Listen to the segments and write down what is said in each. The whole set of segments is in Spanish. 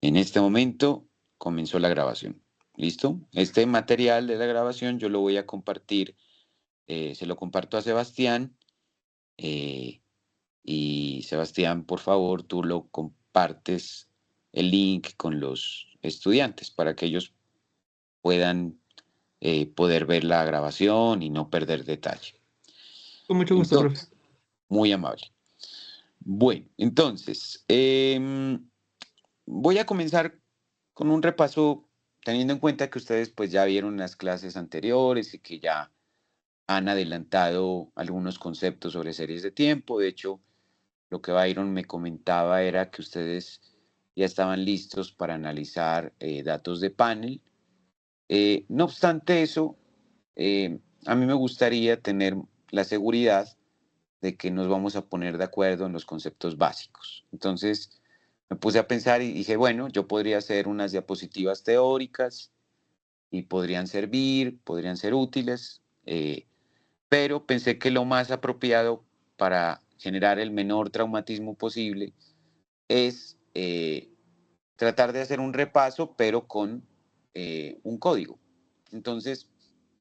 En este momento comenzó la grabación. ¿Listo? Este material de la grabación yo lo voy a compartir, se lo comparto a Sebastián. eh, y Sebastián, por favor, tú lo compartes el link con los estudiantes para que ellos puedan poder ver la grabación y no perder detalle. Con mucho gusto, profe. Entonces, muy amable. Bueno, entonces, voy a comenzar con un repaso, teniendo en cuenta que ustedes pues ya vieron las clases anteriores y que ya han adelantado algunos conceptos sobre series de tiempo. De hecho, lo que Byron me comentaba era que ustedes ya estaban listos para analizar datos de panel. No obstante eso, a mí me gustaría tener la seguridad de que nos vamos a poner de acuerdo en los conceptos básicos. Entonces, me puse a pensar y dije, bueno, yo podría hacer unas diapositivas teóricas y podrían servir, podrían ser útiles, pero pensé que lo más apropiado para generar el menor traumatismo posible es tratar de hacer un repaso, pero con un código. Entonces,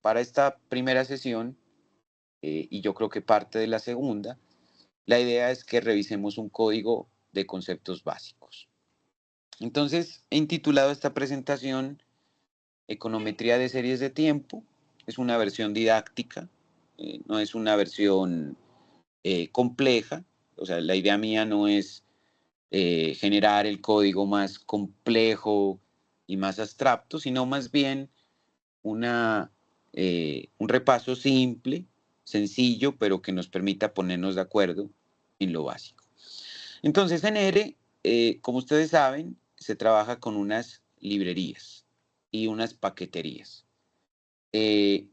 para esta primera sesión, y yo creo que parte de la segunda, la idea es que revisemos un código de conceptos básicos. Entonces, he intitulado esta presentación Econometría de series de tiempo. Es una versión didáctica, no es una versión compleja. O sea, la idea mía no es generar el código más complejo y más abstracto, sino más bien un repaso simple, sencillo, pero que nos permita ponernos de acuerdo en lo básico. Entonces, en R, como ustedes saben, se trabaja con unas librerías y unas paqueterías. Eh,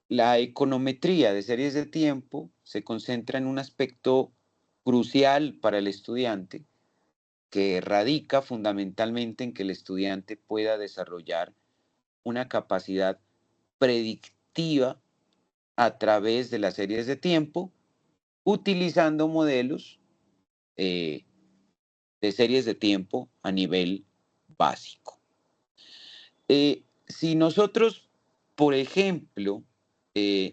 la econometría de series de tiempo se concentra en un aspecto crucial para el estudiante que radica fundamentalmente en que el estudiante pueda desarrollar una capacidad predictiva a través de las series de tiempo, utilizando modelos eh, de series de tiempo a nivel básico. Si nosotros, por ejemplo,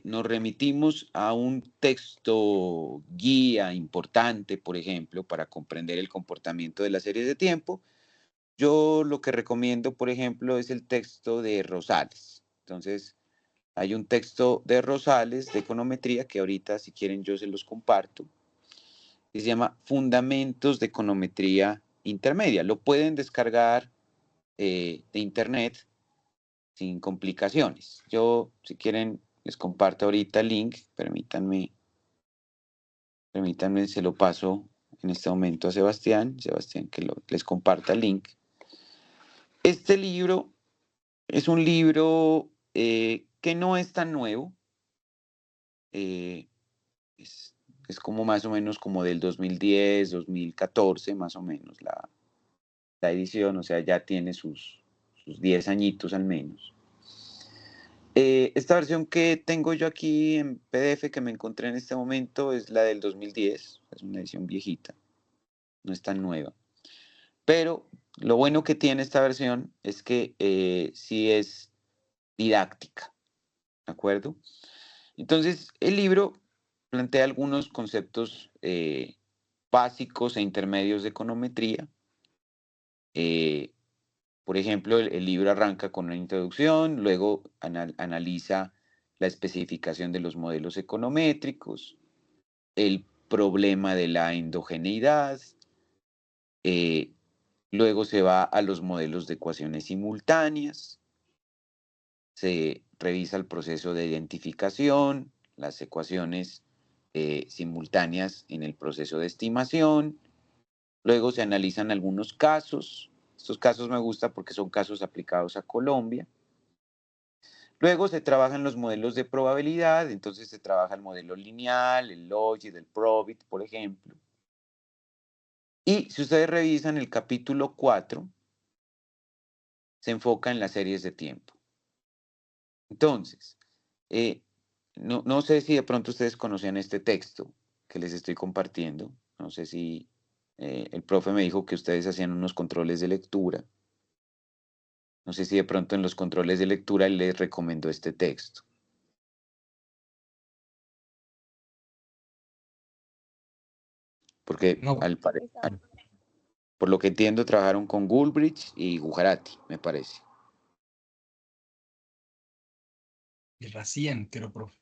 nos remitimos a un texto guía importante, por ejemplo, para comprender el comportamiento de las series de tiempo, yo lo que recomiendo, por ejemplo, es el texto de Rosales. Entonces, hay un texto de Rosales de econometría que ahorita, si quieren, yo se los comparto, que se llama Fundamentos de Econometría Intermedia. Lo pueden descargar de internet sin complicaciones. Yo, si quieren, les comparto ahorita el link. Permítanme, se lo paso en este momento a Sebastián. Sebastián, que les comparta el link. Este libro es un libro que no es tan nuevo. eh, es, es como más o menos como del 2010, 2014, más o menos la edición, o sea, ya tiene sus 10 añitos al menos. Esta versión que tengo yo aquí en PDF que me encontré en este momento es la del 2010, es una edición viejita, no es tan nueva. Pero lo bueno que tiene esta versión es que sí es didáctica, ¿de acuerdo? Entonces, el libro plantea algunos conceptos básicos e intermedios de econometría. Eh, por ejemplo, el libro arranca con una introducción, luego analiza la especificación de los modelos econométricos, el problema de la endogeneidad, eh, luego se va a los modelos de ecuaciones simultáneas, se revisa el proceso de identificación, las ecuaciones simultáneas en el proceso de estimación. Luego se analizan algunos casos. Estos casos me gustan porque son casos aplicados a Colombia. Luego se trabajan los modelos de probabilidad, entonces se trabaja el modelo lineal, el logit, el probit, por ejemplo. Y si ustedes revisan el capítulo 4, se enfoca en las series de tiempo. Entonces, eh, no sé si de pronto ustedes conocían este texto que les estoy compartiendo. No sé si el profe me dijo que ustedes hacían unos controles de lectura. No sé si de pronto en los controles de lectura les recomendó este texto. Porque No, por lo que entiendo, trabajaron con Gulbrich y Gujarati, me parece. recién, pero profe.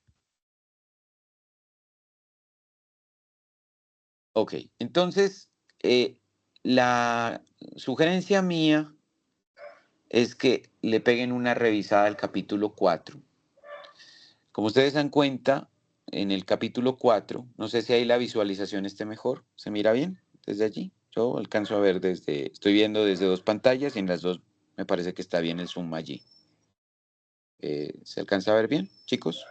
Ok, entonces la sugerencia mía es que le peguen una revisada al capítulo 4. Como ustedes dan cuenta, en el capítulo 4, no sé si ahí la visualización esté mejor, ¿se mira bien desde allí? Yo alcanzo a ver estoy viendo desde dos pantallas y en las dos me parece que está bien el zoom allí. ¿Se alcanza a ver bien, chicos?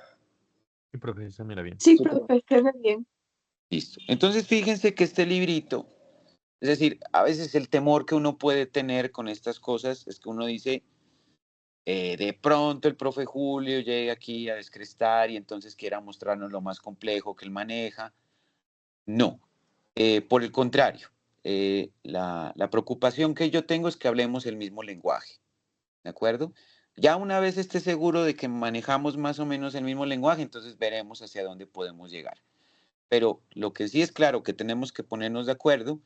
Sí, profe, se mira bien. Sí, profe, se ve bien. Listo. Entonces fíjense que este librito, es decir, a veces el temor que uno puede tener con estas cosas es que uno dice, de pronto el profe Julio llega aquí a descrestar y entonces quiera mostrarnos lo más complejo que él maneja. No, por el contrario, la preocupación que yo tengo es que hablemos el mismo lenguaje, ¿de acuerdo? Ya una vez esté seguro de que manejamos más o menos el mismo lenguaje, entonces veremos hacia dónde podemos llegar. Pero lo que sí es claro que tenemos que ponernos de acuerdo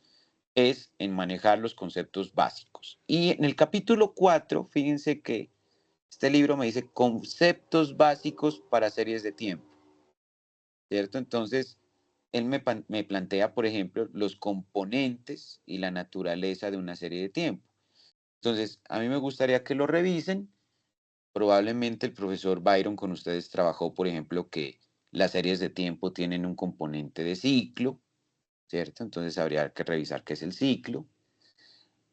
es en manejar los conceptos básicos. Y en el capítulo 4, fíjense que este libro me dice conceptos básicos para series de tiempo, ¿cierto? Entonces, él me plantea, por ejemplo, los componentes y la naturaleza de una serie de tiempo. Entonces, a mí me gustaría que lo revisen. Probablemente el profesor Byron con ustedes trabajó, por ejemplo, que las series de tiempo tienen un componente de ciclo, ¿cierto? Entonces habría que revisar qué es el ciclo.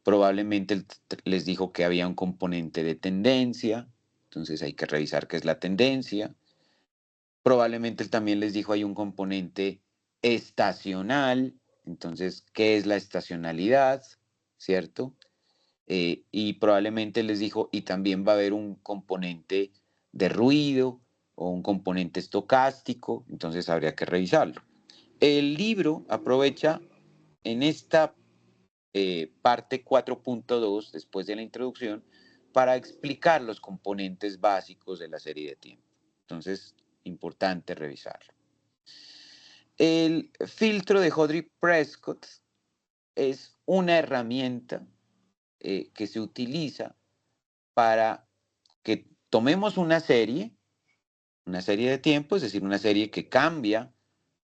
Probablemente él les dijo que había un componente de tendencia, entonces hay que revisar qué es la tendencia. Probablemente él también les dijo hay un componente estacional, entonces, ¿qué es la estacionalidad? ¿Cierto? Y probablemente les dijo, y también va a haber un componente de ruido o un componente estocástico, entonces habría que revisarlo. El libro aprovecha en esta parte 4.2, después de la introducción, para explicar los componentes básicos de la serie de tiempo. Entonces, importante revisarlo. El filtro de Hodrick-Prescott es una herramienta que se utiliza para que tomemos una serie de tiempo, es decir, una serie que cambia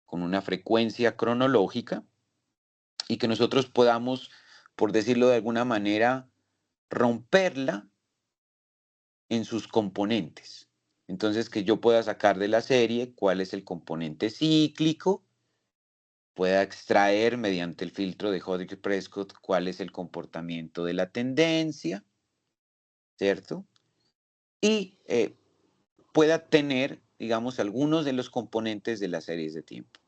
con una frecuencia cronológica y que nosotros podamos, por decirlo de alguna manera, romperla en sus componentes. Entonces, que yo pueda sacar de la serie cuál es el componente cíclico, pueda extraer mediante el filtro de Hodrick-Prescott cuál es el comportamiento de la tendencia, ¿cierto? Y pueda tener, digamos, algunos de los componentes de las series de tiempo.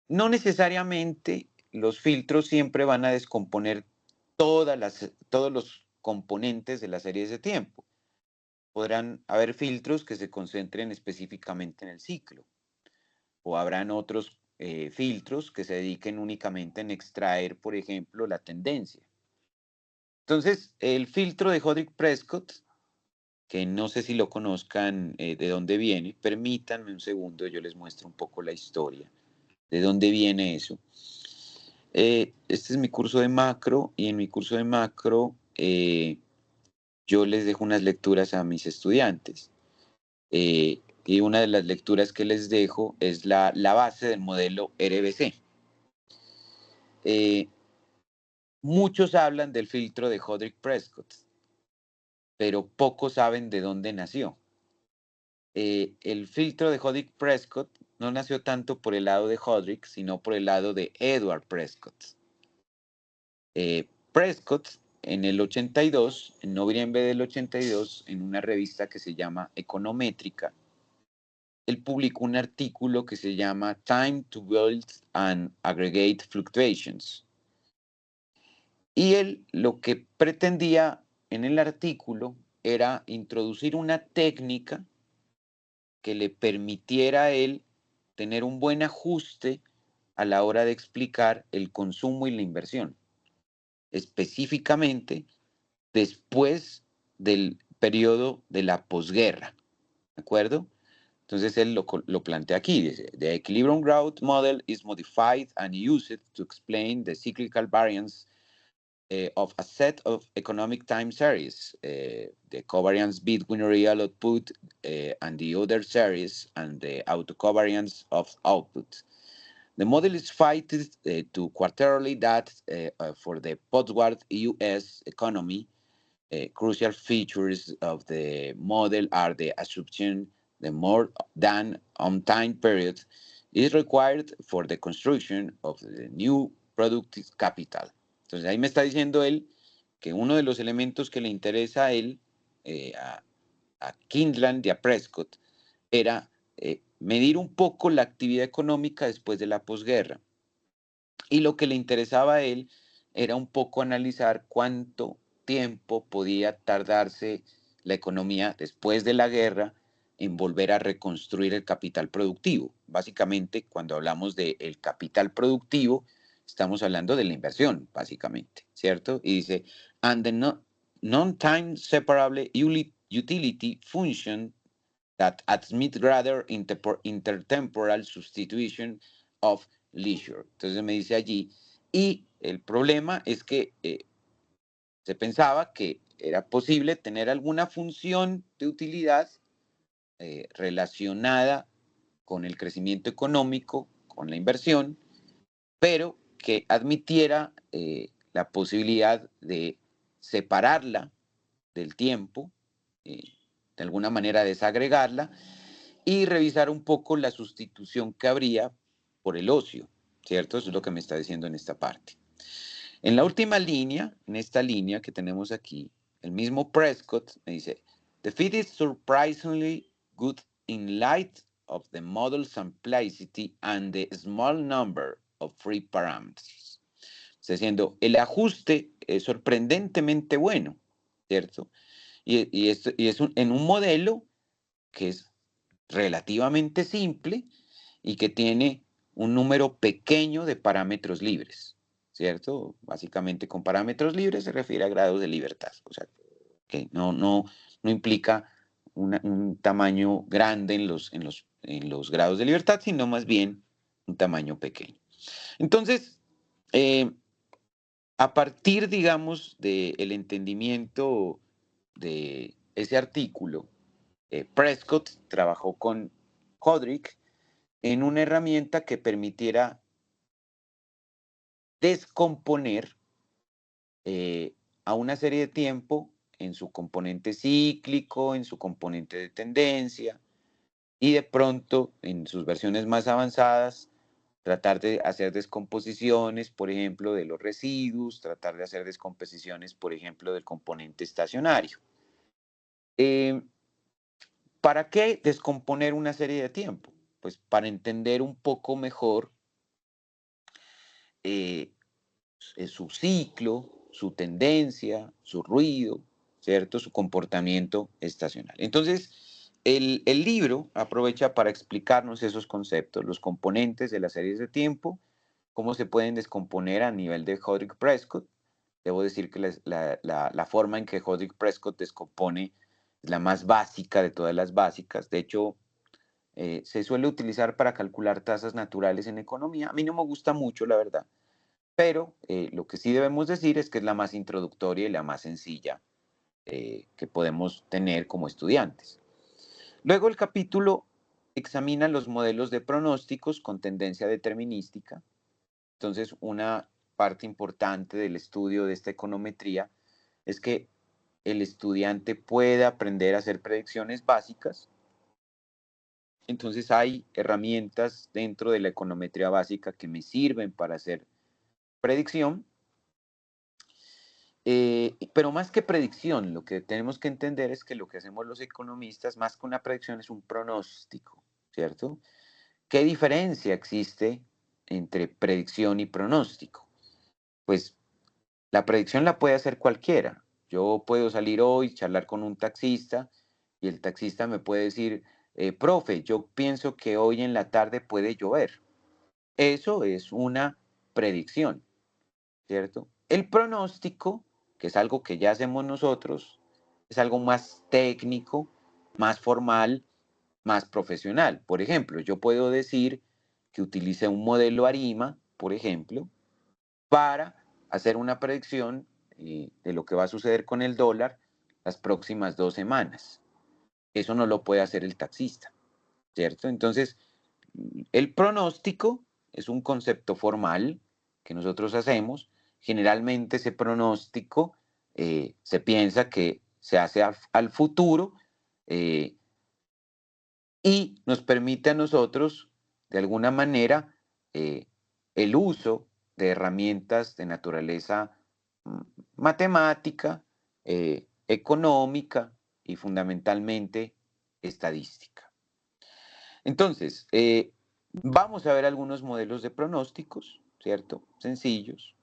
No necesariamente los filtros siempre van a descomponer todos los componentes de las series de tiempo. Podrán haber filtros que se concentren específicamente en el ciclo, o habrán otros filtros que se dediquen únicamente en extraer, por ejemplo, la tendencia. Entonces, el filtro de Hodrick-Prescott, que no sé si lo conozcan de dónde viene, permítanme un segundo, yo les muestro un poco la historia, de dónde viene eso. Este es mi curso de macro y en mi curso de macro yo les dejo unas lecturas a mis estudiantes. Y una de las lecturas que les dejo es la base del modelo RBC. Muchos hablan del filtro de Hodrick-Prescott, pero pocos saben de dónde nació. El filtro de Hodrick-Prescott no nació tanto por el lado de Hodrick, sino por el lado de Edward Prescott. Prescott, en el 82, en noviembre del 82, en una revista que se llama Econométrica, él publicó un artículo que se llama Time to Build and Aggregate Fluctuations. Y él lo que pretendía en el artículo era introducir una técnica que le permitiera a él tener un buen ajuste a la hora de explicar el consumo y la inversión. Específicamente, después del periodo de la posguerra, ¿de acuerdo? Entonces él lo plantea aquí, dice, the equilibrium growth model is modified and used to explain the cyclical variance of a set of economic time series, the covariance between real output and the other series, and the autocovariance of output. The model is fitted to quarterly that for the post-war U.S. economy. Crucial features of the model are the assumption the more than on-time period is required for the construction of the new productive capital. Entonces ahí me está diciendo él que uno de los elementos que le interesa a él, a Kindland y a Prescott, era medir un poco la actividad económica después de la posguerra. Y lo que le interesaba a él era un poco analizar cuánto tiempo podía tardarse la economía después de la guerra en volver a reconstruir el capital productivo. Básicamente, cuando hablamos del capital productivo, estamos hablando de la inversión, básicamente, ¿cierto? Y dice, and the non-time separable utility function that admit rather intertemporal substitution of leisure. Entonces me dice allí, y el problema es que se pensaba que era posible tener alguna función de utilidad relacionada con el crecimiento económico, con la inversión, pero que admitiera la posibilidad de separarla del tiempo, de alguna manera desagregarla y revisar un poco la sustitución que habría por el ocio, ¿cierto? Eso es lo que me está diciendo en esta parte. En la última línea, en esta línea que tenemos aquí, el mismo Prescott me dice, the fit is surprisingly good in light of the model's simplicity and the small number of free parameters. Está diciendo, el ajuste es sorprendentemente bueno, ¿cierto? Y es en un modelo que es relativamente simple y que tiene un número pequeño de parámetros libres, ¿cierto? Básicamente con parámetros libres se refiere a grados de libertad, o sea, que no implica un tamaño grande en los grados de libertad, sino más bien un tamaño pequeño. Entonces, a partir, digamos, del entendimiento de ese artículo, Prescott trabajó con Hodrick en una herramienta que permitiera descomponer a una serie de tiempo en su componente cíclico, en su componente de tendencia, y de pronto en sus versiones más avanzadas tratar de hacer descomposiciones, por ejemplo, de los residuos, tratar de hacer descomposiciones, por ejemplo, del componente estacionario. ¿Para qué descomponer una serie de tiempo? Pues para entender un poco mejor su ciclo, su tendencia, su ruido, ¿cierto? Su comportamiento estacional. Entonces, el libro aprovecha para explicarnos esos conceptos, los componentes de las series de tiempo, cómo se pueden descomponer a nivel de Hodrick Prescott. Debo decir que la forma en que Hodrick Prescott descompone es la más básica de todas las básicas. De hecho, se suele utilizar para calcular tasas naturales en economía. A mí no me gusta mucho, la verdad, pero lo que sí debemos decir es que es la más introductoria y la más sencilla que podemos tener como estudiantes. Luego el capítulo examina los modelos de pronósticos con tendencia determinística. Entonces, una parte importante del estudio de esta econometría es que el estudiante puede aprender a hacer predicciones básicas. Entonces hay herramientas dentro de la econometría básica que me sirven para hacer predicción. Pero más que predicción, lo que tenemos que entender es que lo que hacemos los economistas, más que una predicción, es un pronóstico, ¿cierto? ¿Qué diferencia existe entre predicción y pronóstico? Pues la predicción la puede hacer cualquiera. Yo puedo salir hoy, charlar con un taxista y el taxista me puede decir, profe, yo pienso que hoy en la tarde puede llover. Eso es una predicción, ¿cierto? El pronóstico, que es algo que ya hacemos nosotros, es algo más técnico, más formal, más profesional. Por ejemplo, yo puedo decir que utilice un modelo ARIMA, por ejemplo, para hacer una predicción de lo que va a suceder con el dólar las próximas 2 semanas. Eso no lo puede hacer el taxista, ¿cierto? Entonces, el pronóstico es un concepto formal que nosotros hacemos. Generalmente ese pronóstico se piensa que se hace al futuro eh, y nos permite a nosotros, de alguna manera, el uso de herramientas de naturaleza mm, matemática, económica y fundamentalmente estadística. Entonces, vamos a ver algunos modelos de pronósticos, ¿cierto? Sencillos.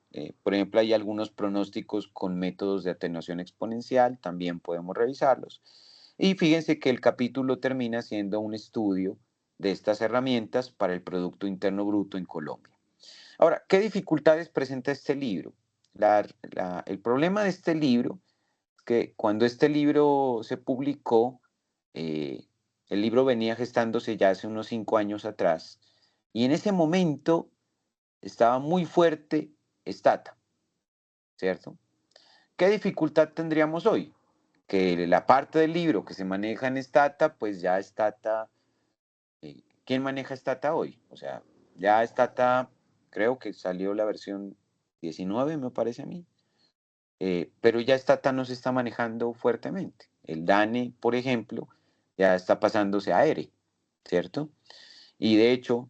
Por ejemplo, hay algunos pronósticos con métodos de atenuación exponencial, también podemos revisarlos. Y fíjense que el capítulo termina siendo un estudio de estas herramientas para el Producto Interno Bruto en Colombia. Ahora, ¿qué dificultades presenta este libro? El problema de este libro es que cuando este libro se publicó, eh, el libro venía gestándose ya hace unos 5 años atrás, y en ese momento estaba muy fuerte Stata, ¿cierto? ¿Qué dificultad tendríamos hoy? Que la parte del libro que se maneja en Stata, pues ya Stata, ¿quién maneja Stata hoy? O sea, ya Stata, creo que salió la versión 19, me parece a mí, pero ya Stata no se está manejando fuertemente. El DANE, por ejemplo, ya está pasándose a ERE, ¿cierto? Y de hecho,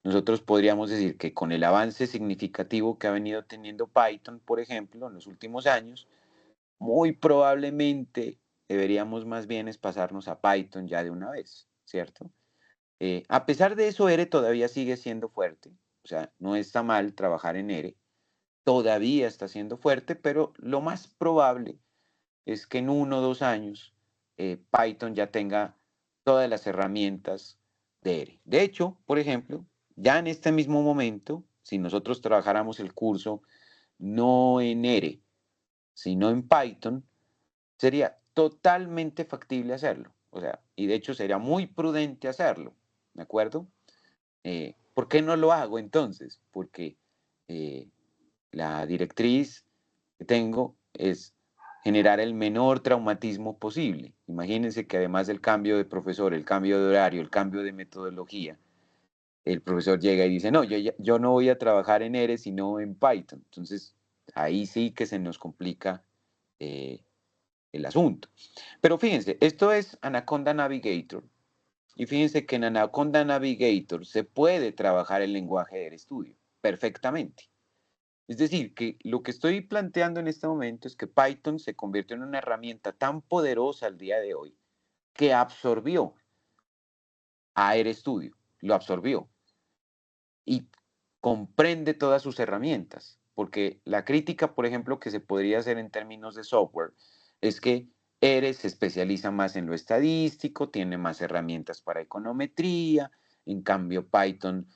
nosotros podríamos decir que con el avance significativo que ha venido teniendo Python, por ejemplo, en los últimos años, muy probablemente deberíamos más bien es pasarnos a Python ya de una vez, ¿cierto? A pesar de eso, ERE todavía sigue siendo fuerte, o sea, no está mal trabajar en ERE, todavía está siendo fuerte, pero lo más probable es que en 1 o 2 años Python ya tenga todas las herramientas de ERE. De hecho, por ejemplo, ya en este mismo momento, si nosotros trabajáramos el curso no en ERE, sino en Python, sería totalmente factible hacerlo. O sea, y de hecho sería muy prudente hacerlo, ¿de acuerdo? ¿Por qué no lo hago entonces? Porque eh, la directriz que tengo es generar el menor traumatismo posible. Imagínense que además del cambio de profesor, el cambio de horario, el cambio de metodología, el profesor llega y dice, no, yo no voy a trabajar en ERE, sino en Python. Entonces, ahí sí que se nos complica eh, el asunto. Pero fíjense, esto es Anaconda Navigator. Y fíjense que en Anaconda Navigator se puede trabajar el lenguaje del estudio perfectamente. Es decir, que lo que estoy planteando en este momento es que Python se convirtió en una herramienta tan poderosa al día de hoy que absorbió a RStudio, lo absorbió y comprende todas sus herramientas. Porque la crítica, por ejemplo, que se podría hacer en términos de software es que R se especializa más en lo estadístico, tiene más herramientas para econometría, en cambio Python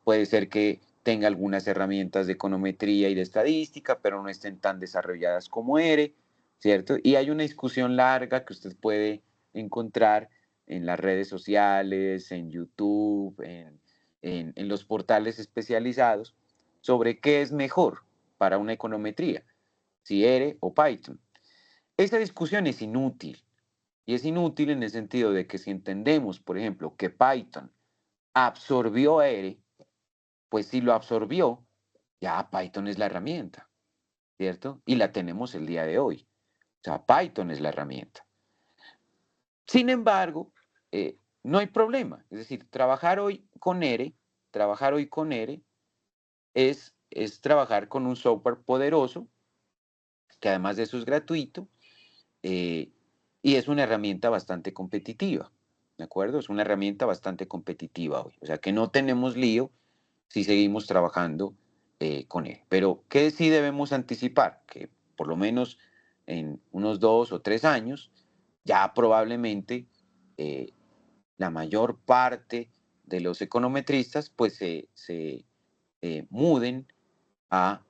puede ser que tenga algunas herramientas de econometría y de estadística, pero no estén tan desarrolladas como R, ¿cierto? Y hay una discusión larga que usted puede encontrar en las redes sociales, en YouTube, en los portales especializados, sobre qué es mejor para una econometría, si R o Python. Esa discusión es inútil, y es inútil en el sentido de que si entendemos, por ejemplo, que Python absorbió a R, pues si lo absorbió, ya Python es la herramienta, ¿cierto? Y la tenemos el día de hoy. O sea, Python es la herramienta. Sin embargo, no hay problema. Es decir, trabajar hoy con R es trabajar con un software poderoso, que además de eso es gratuito, eh, y es una herramienta bastante competitiva, ¿de acuerdo? Es una herramienta bastante competitiva hoy. O sea que no tenemos lío si seguimos trabajando con él. Pero, ¿qué sí debemos anticipar? Que por lo menos en unos 2 o 3 años, ya probablemente eh, la mayor parte de los econometristas pues se muden a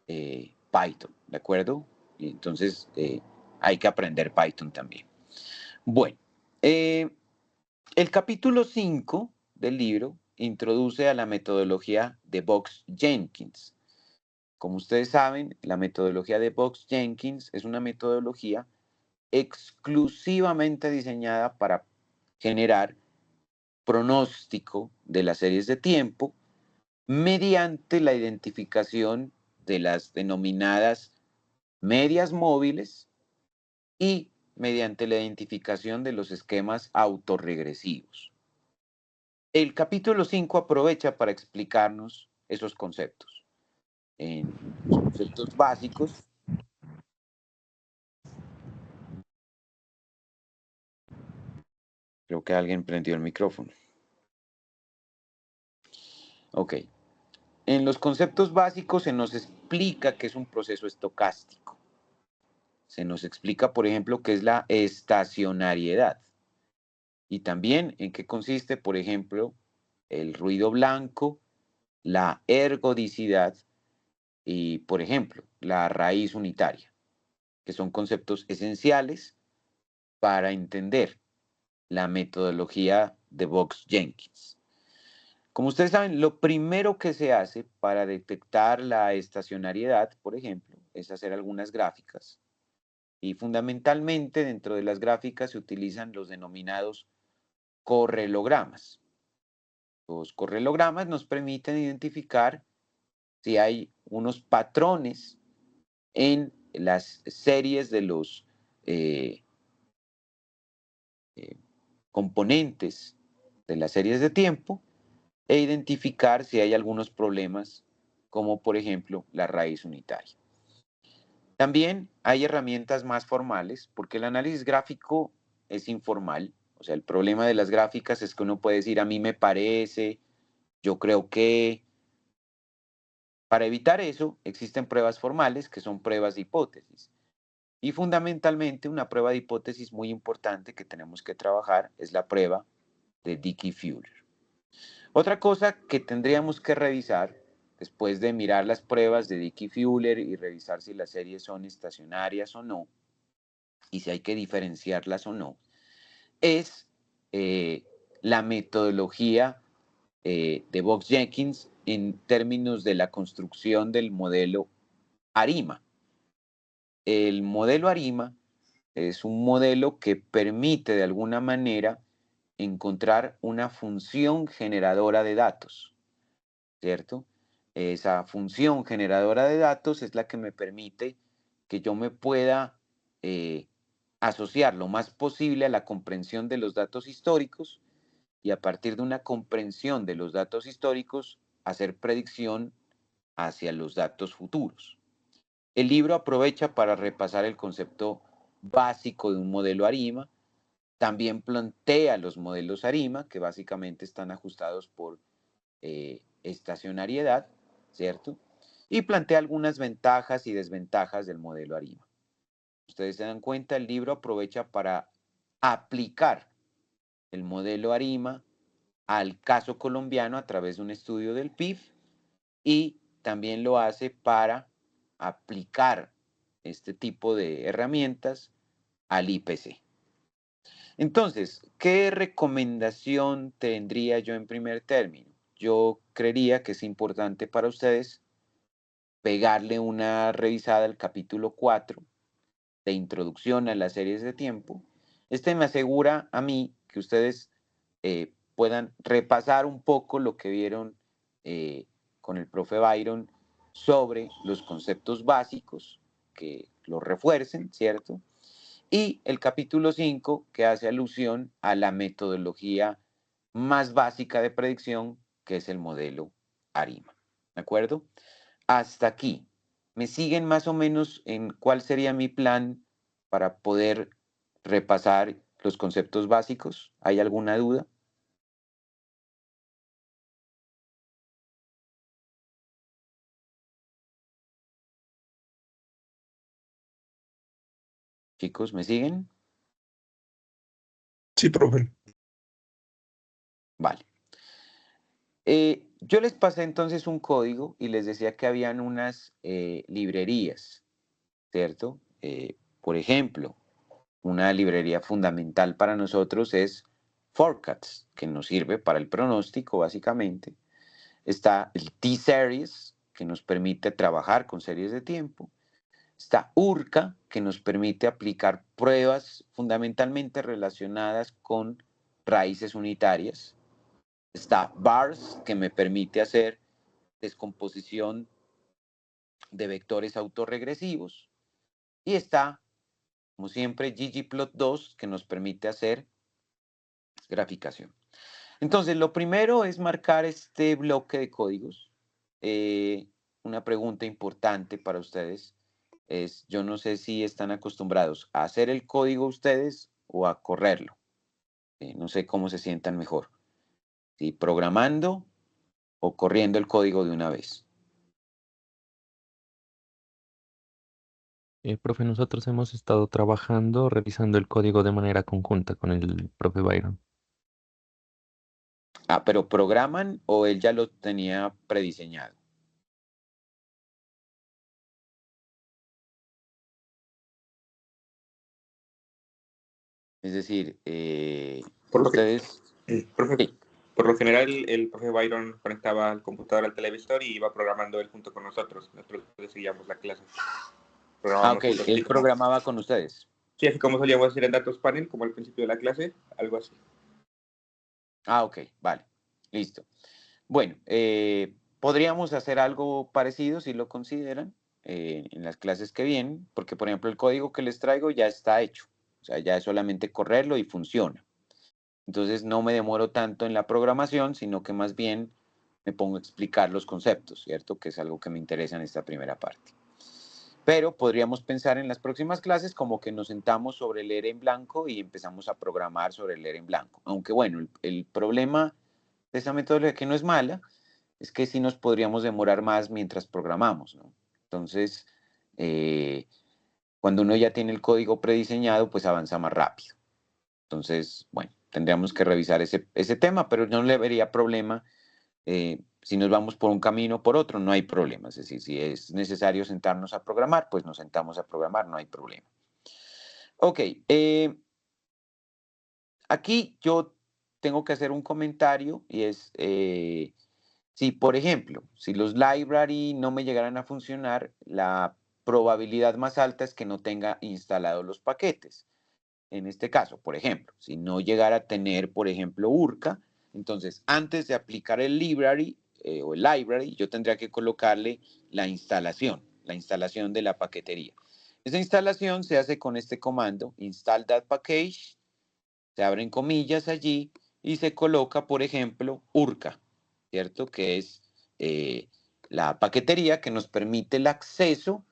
Python, ¿de acuerdo? Y entonces hay que aprender Python también. Bueno, el capítulo 5 del libro introduce a la metodología de Box-Jenkins. Como ustedes saben, la metodología de Box-Jenkins es una metodología exclusivamente diseñada para generar pronóstico de las series de tiempo mediante la identificación de las denominadas medias móviles y mediante la identificación de los esquemas autorregresivos. El capítulo 5 aprovecha para explicarnos esos conceptos. En los conceptos básicos, creo que alguien prendió el micrófono. Ok. En los conceptos básicos se nos explica qué es un proceso estocástico. Se nos explica, por ejemplo, qué es la estacionariedad. Y también en qué consiste, por ejemplo, el ruido blanco, la ergodicidad y, por ejemplo, la raíz unitaria, que son conceptos esenciales para entender la metodología de Box-Jenkins. Como ustedes saben, lo primero que se hace para detectar la estacionariedad, por ejemplo, es hacer algunas gráficas. Y fundamentalmente dentro de las gráficas se utilizan los denominados correlogramas. Los correlogramas nos permiten identificar si hay unos patrones en las series de los componentes de las series de tiempo e identificar si hay algunos problemas, como por ejemplo la raíz unitaria. También hay herramientas más formales, porque el análisis gráfico es informal. O sea, el problema de las gráficas es que uno puede decir, a mí me parece, yo creo que. Para evitar eso, existen pruebas formales, que son pruebas de hipótesis. Y fundamentalmente, una prueba de hipótesis muy importante que tenemos que trabajar es la prueba de Dickey-Fuller. Otra cosa que tendríamos que revisar, después de mirar las pruebas de Dickey-Fuller y revisar si las series son estacionarias o no, y si hay que diferenciarlas o no, es la metodología de Box-Jenkins en términos de la construcción del modelo ARIMA. El modelo ARIMA es un modelo que permite de alguna manera encontrar una función generadora de datos, ¿cierto? Esa función generadora de datos es la que me permite que yo me pueda asociar lo más posible a la comprensión de los datos históricos y a partir de una comprensión de los datos históricos hacer predicción hacia los datos futuros. El libro aprovecha para repasar el concepto básico de un modelo ARIMA. También plantea los modelos ARIMA, que básicamente están ajustados por estacionariedad, ¿cierto? Y plantea algunas ventajas y desventajas del modelo ARIMA. Ustedes se dan cuenta, el libro aprovecha para aplicar el modelo ARIMA al caso colombiano a través de un estudio del PIB y también lo hace para aplicar este tipo de herramientas al IPC. Entonces, ¿qué recomendación tendría yo en primer término? Yo creería que es importante para ustedes pegarle una revisada al capítulo 4 de introducción a las series de tiempo. Este me asegura a mí que ustedes puedan repasar un poco lo que vieron con el profe Byron sobre los conceptos básicos, que los refuercen, ¿cierto? Y el capítulo 5, que hace alusión a la metodología más básica de predicción, que es el modelo ARIMA. ¿De acuerdo? Hasta aquí. ¿Me siguen más o menos en cuál sería mi plan para poder repasar los conceptos básicos? ¿Hay alguna duda? Chicos, ¿me siguen? Sí, profe. Vale. Yo les pasé entonces un código y les decía que habían unas librerías, ¿cierto? Por ejemplo, una librería fundamental para nosotros es Forecast, que nos sirve para el pronóstico básicamente. Está el T-Series, que nos permite trabajar con series de tiempo. Está URCA, que nos permite aplicar pruebas fundamentalmente relacionadas con raíces unitarias. Está BARS, que me permite hacer descomposición de vectores autorregresivos. Y está, como siempre, ggplot2, que nos permite hacer graficación. Entonces, lo primero es marcar este bloque de códigos. Una pregunta importante para ustedes es, yo no sé si están acostumbrados a hacer el código ustedes o a correrlo. No sé cómo se sientan mejor. Si programando o corriendo el código de una vez. Profe, nosotros hemos estado trabajando, revisando el código de manera conjunta con el profe Byron. Ah, pero ¿programan o él ya lo tenía prediseñado? Es decir, ustedes... Profe, Sí. por lo general, el profe Byron conectaba el computador al televisor y iba programando él junto con nosotros. Nosotros seguíamos la clase. Ok, él programaba con ustedes. Sí, así como solíamos hacer en Datos Panel, como al principio de la clase, algo así. Ok, vale, listo. Bueno, podríamos hacer algo parecido si lo consideran en las clases que vienen, porque por ejemplo el código que les traigo ya está hecho, o sea, ya es solamente correrlo y funciona. Entonces no me demoro tanto en la programación, sino que más bien me pongo a explicar los conceptos, ¿cierto? Que es algo que me interesa en esta primera parte. Pero podríamos pensar en las próximas clases como que nos sentamos sobre leer en blanco y empezamos a programar sobre leer en blanco. Aunque bueno, el problema de esta metodología, que no es mala, es que sí nos podríamos demorar más mientras programamos, ¿no? Entonces, cuando uno ya tiene el código prediseñado, pues avanza más rápido. Entonces, bueno, tendríamos que revisar ese tema, pero no le vería problema. Si nos vamos por un camino o por otro, no hay problema. Es decir, si es necesario sentarnos a programar, pues nos sentamos a programar, no hay problema. Ok, aquí yo tengo que hacer un comentario y es, si por ejemplo, si los library no me llegaran a funcionar, la probabilidad más alta es que no tenga instalados los paquetes. En este caso, por ejemplo, si no llegara a tener, por ejemplo, URCA, entonces antes de aplicar el library o el library, yo tendría que colocarle la instalación de la paquetería. Esa instalación se hace con este comando, install that package, se abren comillas allí y se coloca, por ejemplo, URCA, ¿cierto? Que es la paquetería que nos permite el acceso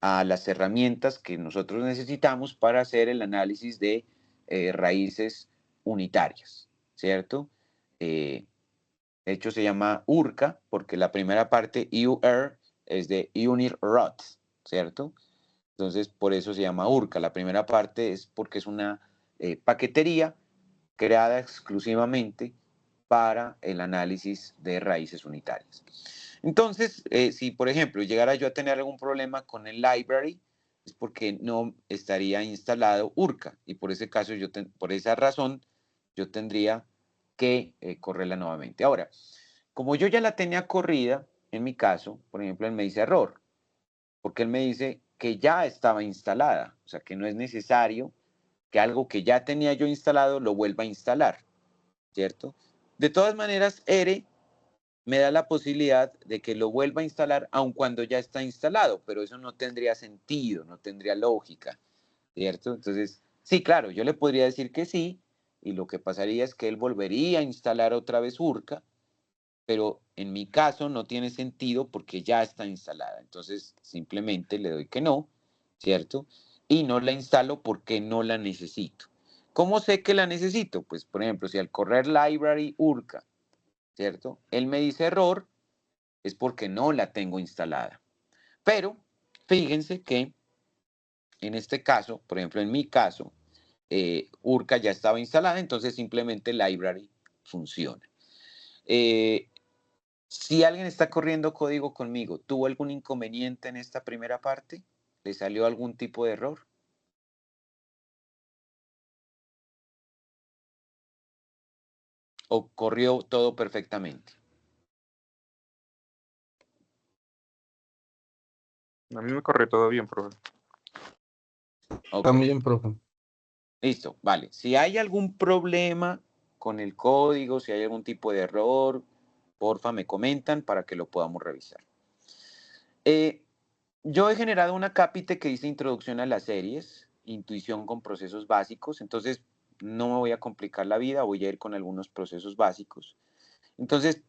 a las herramientas que nosotros necesitamos para hacer el análisis de raíces unitarias, ¿cierto? De hecho, se llama URCA porque la primera parte, UR, es de Unit Root, ¿cierto? Entonces, por eso se llama URCA. La primera parte es porque es una paquetería creada exclusivamente para el análisis de raíces unitarias. Entonces, si por ejemplo llegara yo a tener algún problema con el library, es porque no estaría instalado URCA y por ese caso, por esa razón, yo tendría que correrla nuevamente. Ahora, como yo ya la tenía corrida, en mi caso, por ejemplo, él me dice error, porque él me dice que ya estaba instalada, o sea que no es necesario que algo que ya tenía yo instalado lo vuelva a instalar, ¿cierto? De todas maneras, R me da la posibilidad de que lo vuelva a instalar aun cuando ya está instalado, pero eso no tendría sentido, no tendría lógica, ¿cierto? Entonces, sí, claro, yo le podría decir que sí, y lo que pasaría es que él volvería a instalar otra vez URCA, pero en mi caso no tiene sentido porque ya está instalada. Entonces, simplemente le doy que no, ¿cierto? Y no la instalo porque no la necesito. ¿Cómo sé que la necesito? Pues, por ejemplo, si al correr library URCA, ¿cierto? Él me dice error, es porque no la tengo instalada. Pero, fíjense que en este caso, por ejemplo, en mi caso, URCA ya estaba instalada, entonces simplemente library funciona. Si alguien está corriendo código conmigo, ¿tuvo algún inconveniente en esta primera parte? ¿Le salió algún tipo de error? ¿O corrió todo perfectamente? A mí me corre todo bien, profe. Ok, También, profe. listo, vale. Si hay algún problema con el código, si hay algún tipo de error, porfa, me comentan para que lo podamos revisar. Yo he generado una cápite que dice Introducción a las series, intuición con procesos básicos, entonces no me voy a complicar la vida, voy a ir con algunos procesos básicos. Entonces,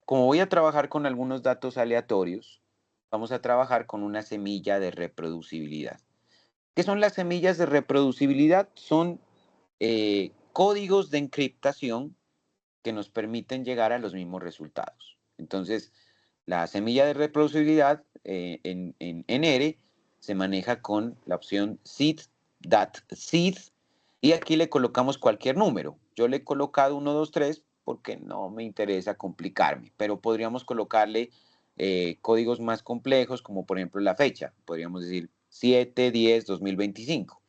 como voy a trabajar con algunos datos aleatorios, vamos a trabajar con una semilla de reproducibilidad. ¿Qué son las semillas de reproducibilidad? Son códigos de encriptación que nos permiten llegar a los mismos resultados. Entonces, la semilla de reproducibilidad en R se maneja con la opción seed y aquí le colocamos cualquier número. Yo le he colocado 1, 2, 3 porque no me interesa complicarme, pero podríamos colocarle códigos más complejos como por ejemplo la fecha. Podríamos decir 7/10/2025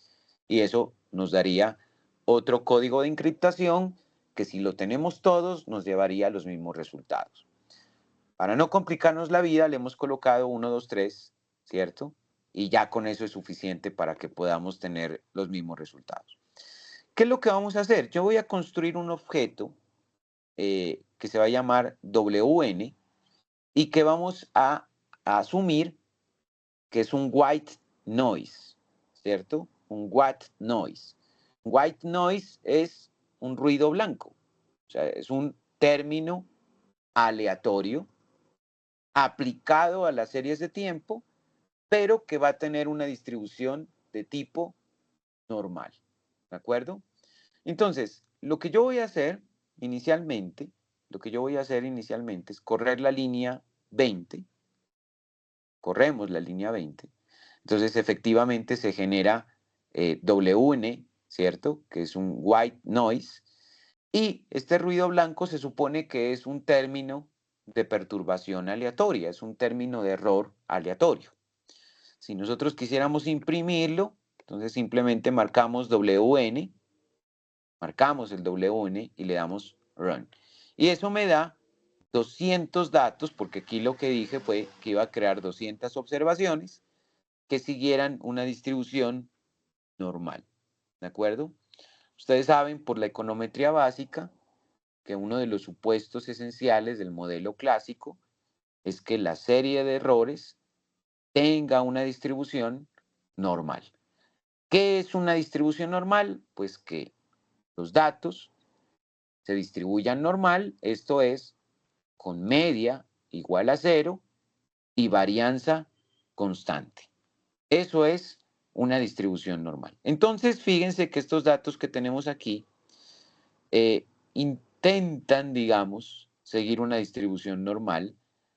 y eso nos daría otro código de encriptación que si lo tenemos todos nos llevaría a los mismos resultados. Para no complicarnos la vida le hemos colocado 1, 2, 3, ¿cierto? Y ya con eso es suficiente para que podamos tener los mismos resultados. ¿Qué es lo que vamos a hacer? Yo voy a construir un objeto que se va a llamar WN y que vamos a asumir que es un white noise, ¿cierto? Un white noise. White noise es un ruido blanco, o sea, es un término aleatorio aplicado a las series de tiempo, pero que va a tener una distribución de tipo normal, ¿de acuerdo? Entonces, lo que yo voy a hacer inicialmente, es correr la línea 20, corremos la línea 20, entonces efectivamente se genera WN, ¿cierto? Que es un white noise, y este ruido blanco se supone que es un término de perturbación aleatoria, es un término de error aleatorio. Si nosotros quisiéramos imprimirlo, entonces simplemente marcamos WN, marcamos el WN y le damos Run. Y eso me da 200 datos, porque aquí lo que dije fue que iba a crear 200 observaciones que siguieran una distribución normal. ¿De acuerdo? Ustedes saben por la econometría básica que uno de los supuestos esenciales del modelo clásico es que la serie de errores tenga una distribución normal. ¿Qué es una distribución normal? Pues que los datos se distribuyan normal, esto es, con media igual a 0 y varianza constante. Eso es una distribución normal. Entonces, fíjense que estos datos que tenemos aquí intentan, digamos, seguir una distribución normal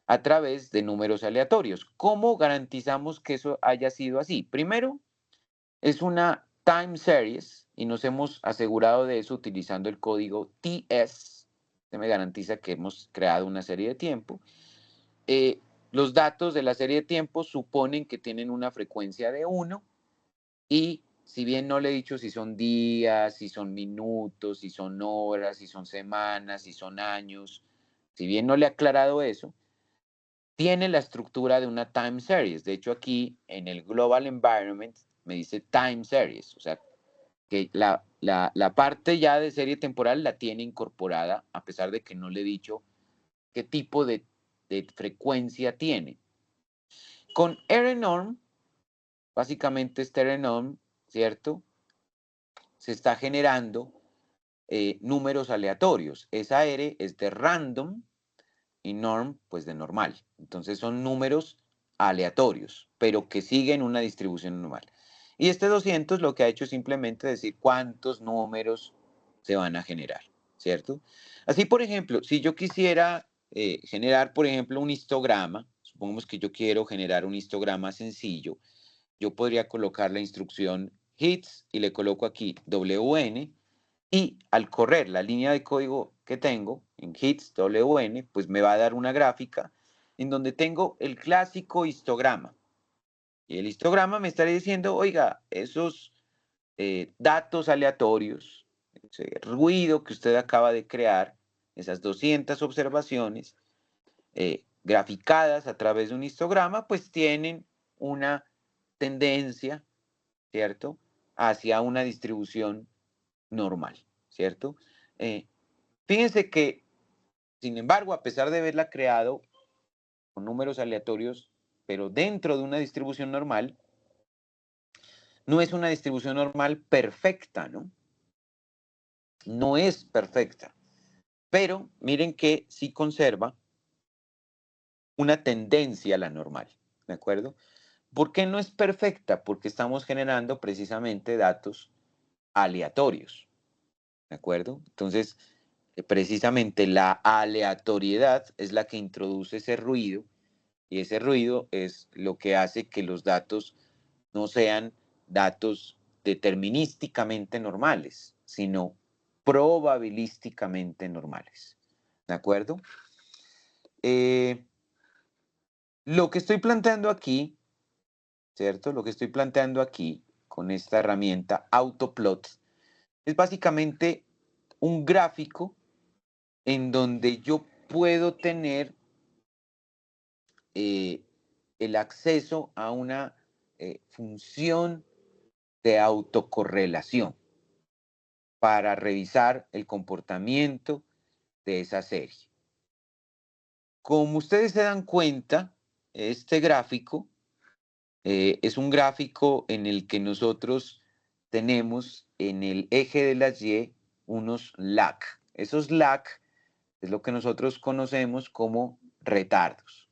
a través de números aleatorios. ¿Cómo garantizamos que eso haya sido así? Primero, es una time series y nos hemos asegurado de eso utilizando el código TS, que me garantiza que hemos creado una serie de tiempo. Los datos de la serie de tiempo suponen que tienen una frecuencia de 1 y si bien no le he dicho si son días, si son minutos, si son horas, si son semanas, si son años, si bien no le he aclarado eso, tiene la estructura de una time series. De hecho, aquí en el Global Environment me dice time series, o sea, que la parte ya de serie temporal la tiene incorporada, a pesar de que no le he dicho qué tipo de frecuencia tiene. Con RNorm, básicamente este RNorm, ¿cierto? Se está generando números aleatorios. Esa R es de random y norm, pues de normal. Entonces son números aleatorios, pero que siguen una distribución normal. Y este 200 lo que ha hecho es simplemente decir cuántos números se van a generar, ¿cierto? Así, por ejemplo, si yo quisiera generar, por ejemplo, un histograma, supongamos que yo quiero generar un histograma sencillo, yo podría colocar la instrucción hits y le coloco aquí WN y al correr la línea de código que tengo en hits WN, pues me va a dar una gráfica en donde tengo el clásico histograma. Y el histograma me estaría diciendo, oiga, esos datos aleatorios, ese ruido que usted acaba de crear, esas 200 observaciones graficadas a través de un histograma, pues tienen una tendencia, ¿cierto?, hacia una distribución normal, ¿cierto? Fíjense que, sin embargo, a pesar de haberla creado con números aleatorios, pero dentro de una distribución normal, no es una distribución normal perfecta, ¿no? No es perfecta, pero miren que sí conserva una tendencia a la normal, ¿de acuerdo? ¿Por qué no es perfecta? Porque estamos generando precisamente datos aleatorios, ¿de acuerdo? Entonces, precisamente la aleatoriedad es la que introduce ese ruido y ese ruido es lo que hace que los datos no sean datos determinísticamente normales, sino probabilísticamente normales, ¿de acuerdo? Lo que estoy planteando aquí, ¿cierto? Lo que estoy planteando aquí con esta herramienta Autoplot es básicamente un gráfico en donde yo puedo tener el acceso a una función de autocorrelación para revisar el comportamiento de esa serie. Como ustedes se dan cuenta, este gráfico es un gráfico en el que nosotros tenemos en el eje de las Y unos lag. Esos lag es lo que nosotros conocemos como retardos.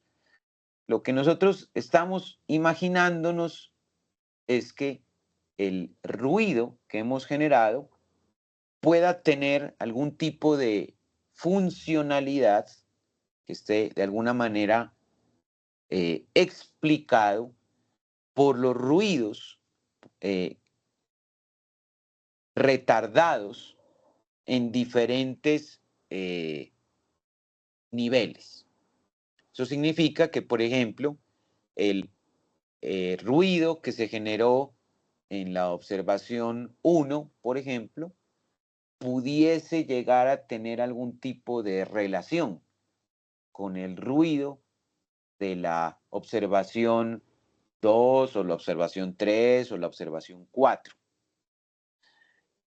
Lo que nosotros estamos imaginándonos es que el ruido que hemos generado pueda tener algún tipo de funcionalidad que esté de alguna manera explicado por los ruidos eh, retardados en diferentes niveles. Eso significa que, por ejemplo, el ruido que se generó en la observación 1, por ejemplo, pudiese llegar a tener algún tipo de relación con el ruido de la observación 2 o la observación 3 o la observación 4.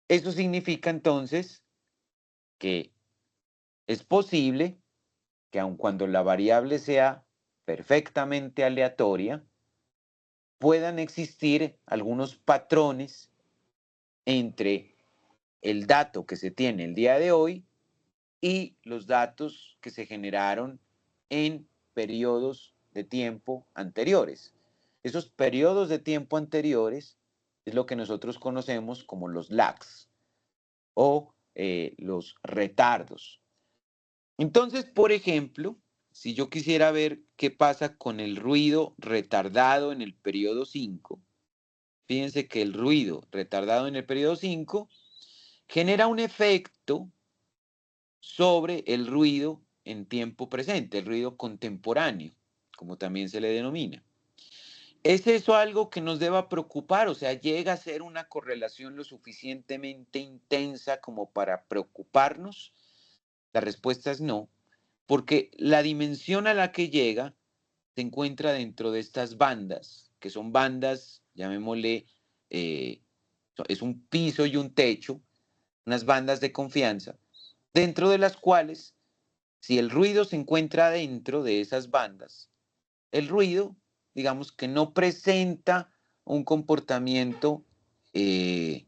Eso significa entonces que es posible que aun cuando la variable sea perfectamente aleatoria, puedan existir algunos patrones entre el dato que se tiene el día de hoy y los datos que se generaron en periodos de tiempo anteriores. Esos periodos de tiempo anteriores es lo que nosotros conocemos como los lags o los retardos. Entonces, por ejemplo, si yo quisiera ver qué pasa con el ruido retardado en el periodo 5, fíjense que el ruido retardado en el periodo 5 genera un efecto sobre el ruido en tiempo presente, el ruido contemporáneo, como también se le denomina. ¿Es eso algo que nos deba preocupar? O sea, ¿llega a ser una correlación lo suficientemente intensa como para preocuparnos? La respuesta es no, porque la dimensión a la que llega se encuentra dentro de estas bandas, que son bandas, llamémosle, es un piso y un techo, unas bandas de confianza, dentro de las cuales, si el ruido se encuentra dentro de esas bandas, el ruido, digamos que no presenta un comportamiento eh,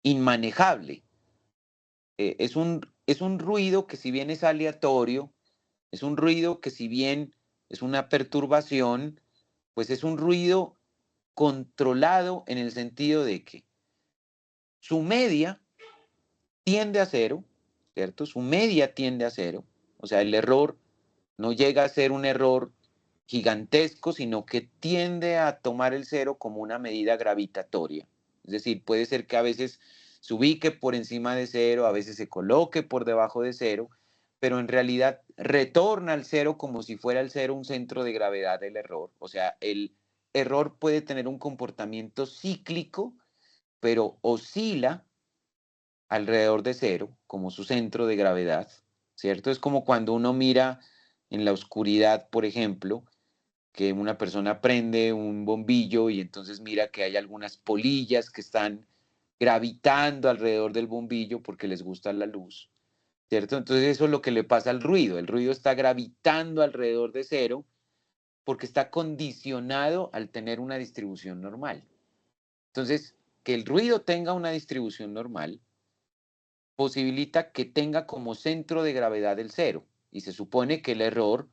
inmanejable. Es un ruido que si bien es aleatorio, es un ruido que si bien es una perturbación, pues es un ruido controlado en el sentido de que su media tiende a cero, ¿cierto? Su media tiende a cero, o sea, el error no llega a ser un error gigantesco, sino que tiende a tomar el cero como una medida gravitatoria. Es decir, puede ser que a veces se ubique por encima de cero, a veces se coloque por debajo de cero, pero en realidad retorna al cero como si fuera el cero un centro de gravedad del error. O sea, error puede tener un comportamiento cíclico, pero oscila alrededor de cero, como su centro de gravedad, ¿cierto? Es como cuando uno mira en la oscuridad, por ejemplo, que una persona prende un bombillo y entonces mira que hay algunas polillas que están gravitando alrededor del bombillo porque les gusta la luz, ¿cierto? Entonces eso es lo que le pasa al ruido. El ruido está gravitando alrededor de cero porque está condicionado al tener una distribución normal. Entonces, que el ruido tenga una distribución normal posibilita que tenga como centro de gravedad el cero. Y se supone que el error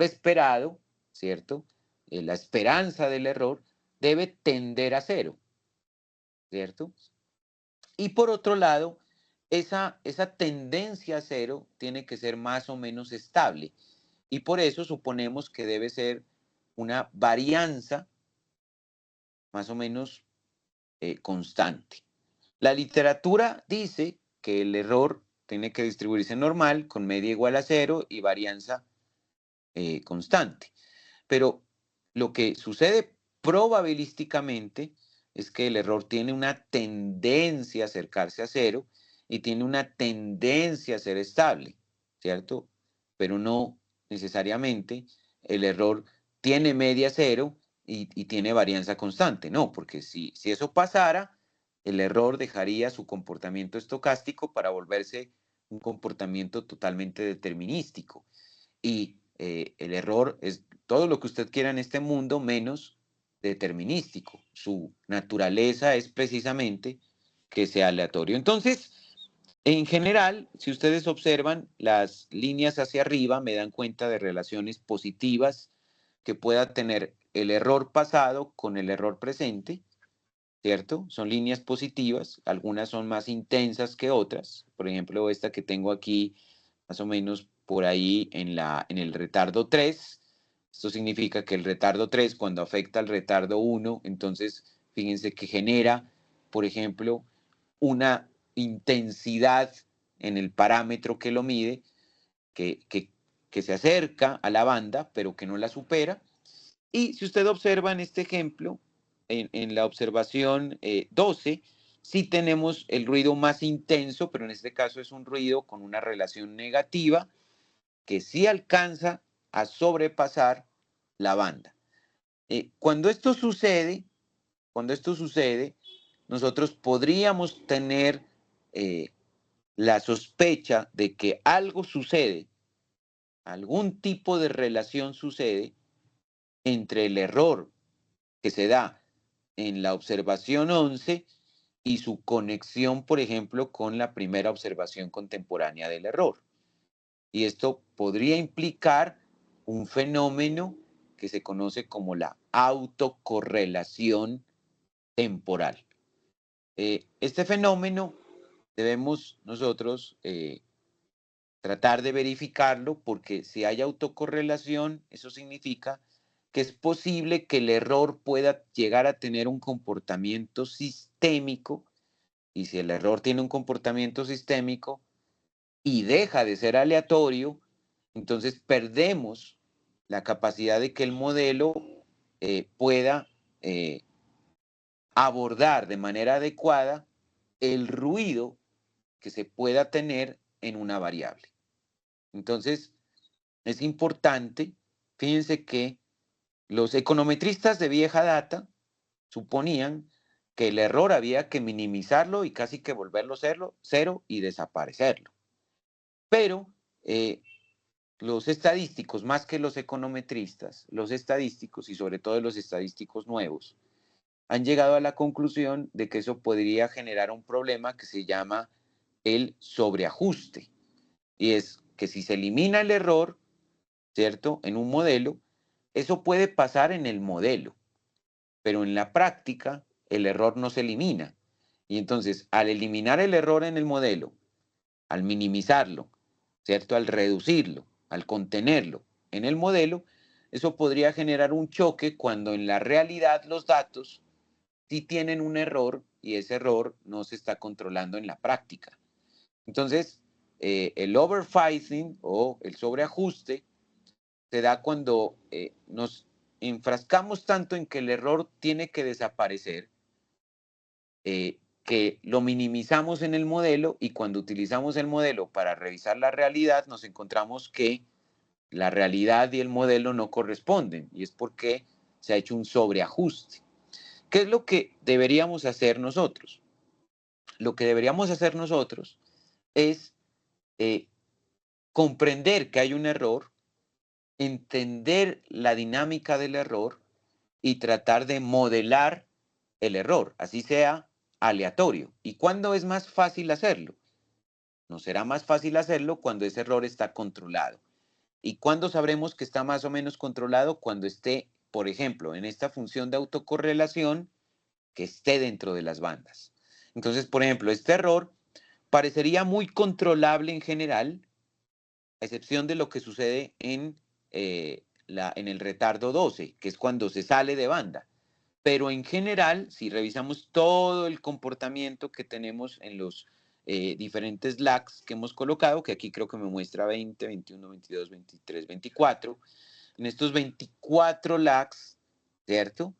esperado, ¿cierto? La esperanza del error debe tender a cero, ¿cierto? Y por otro lado, esa tendencia a cero tiene que ser más o menos estable. Y por eso suponemos que debe ser una varianza más o menos constante. La literatura dice que el error tiene que distribuirse normal, con media igual a cero y varianza constante. Pero lo que sucede probabilísticamente es que el error tiene una tendencia a acercarse a cero y tiene una tendencia a ser estable, ¿cierto? Pero no necesariamente el error tiene media cero y tiene varianza constante, no, porque si eso pasara, el error dejaría su comportamiento estocástico para volverse un comportamiento totalmente determinístico. Y el error es todo lo que usted quiera en este mundo menos determinístico. Su naturaleza es precisamente que sea aleatorio. Entonces, en general, si ustedes observan las líneas hacia arriba, me dan cuenta de relaciones positivas que pueda tener el error pasado con el error presente, ¿cierto? Son líneas positivas, algunas son más intensas que otras. Por ejemplo, esta que tengo aquí, más o menos por ahí en el retardo 3. Esto significa que el retardo 3, cuando afecta al retardo 1, entonces fíjense que genera, por ejemplo, una intensidad en el parámetro que lo mide, que, que, que se acerca a la banda, pero que no la supera. Y si usted observa en este ejemplo, en la observación 12, sí tenemos el ruido más intenso, pero en este caso es un ruido con una relación negativa que sí alcanza a sobrepasar la banda. Cuando esto sucede, nosotros podríamos tener la sospecha de que algo sucede, algún tipo de relación sucede entre el error que se da en la observación 11 y su conexión, por ejemplo, con la primera observación contemporánea del error. Y esto podría implicar un fenómeno que se conoce como la autocorrelación temporal. Este fenómeno debemos nosotros tratar de verificarlo porque si hay autocorrelación, eso significa que es posible que el error pueda llegar a tener un comportamiento sistémico, y si el error tiene un comportamiento sistémico y deja de ser aleatorio, entonces perdemos la capacidad de que el modelo pueda eh, abordar de manera adecuada el ruido que se pueda tener en una variable. Entonces, es importante, fíjense que los econometristas de vieja data suponían que el error había que minimizarlo y casi que volverlo cero y desaparecerlo. Pero los estadísticos, más que los econometristas, los estadísticos y sobre todo los estadísticos nuevos, han llegado a la conclusión de que eso podría generar un problema que se llama el sobreajuste. Y es que si se elimina el error, ¿cierto? En un modelo, eso puede pasar en el modelo, pero en la práctica el error no se elimina. Y entonces, al eliminar el error en el modelo, al minimizarlo, ¿cierto? Al reducirlo, al contenerlo en el modelo, eso podría generar un choque cuando en la realidad los datos sí tienen un error y ese error no se está controlando en la práctica. Entonces, el overfitting o el sobreajuste se da cuando enfrascamos tanto en que el error tiene que desaparecer, que lo minimizamos en el modelo, y cuando utilizamos el modelo para revisar la realidad nos encontramos que la realidad y el modelo no corresponden, y es porque se ha hecho un sobreajuste. ¿Qué es lo que deberíamos hacer nosotros? Lo que deberíamos hacer nosotros es comprender que hay un error, entender la dinámica del error y tratar de modelar el error, así sea aleatorio. ¿Y cuándo es más fácil hacerlo? No será más fácil hacerlo cuando ese error está controlado. ¿Y cuándo sabremos que está más o menos controlado? Cuando esté, por ejemplo, en esta función de autocorrelación, que esté dentro de las bandas. Entonces, por ejemplo, este error parecería muy controlable en general, a excepción de lo que sucede en el retardo 12, que es cuando se sale de banda. Pero en general, si revisamos todo el comportamiento que tenemos en los diferentes lags que hemos colocado, que aquí creo que me muestra 20, 21, 22, 23, 24, en estos 24 lags, ¿cierto?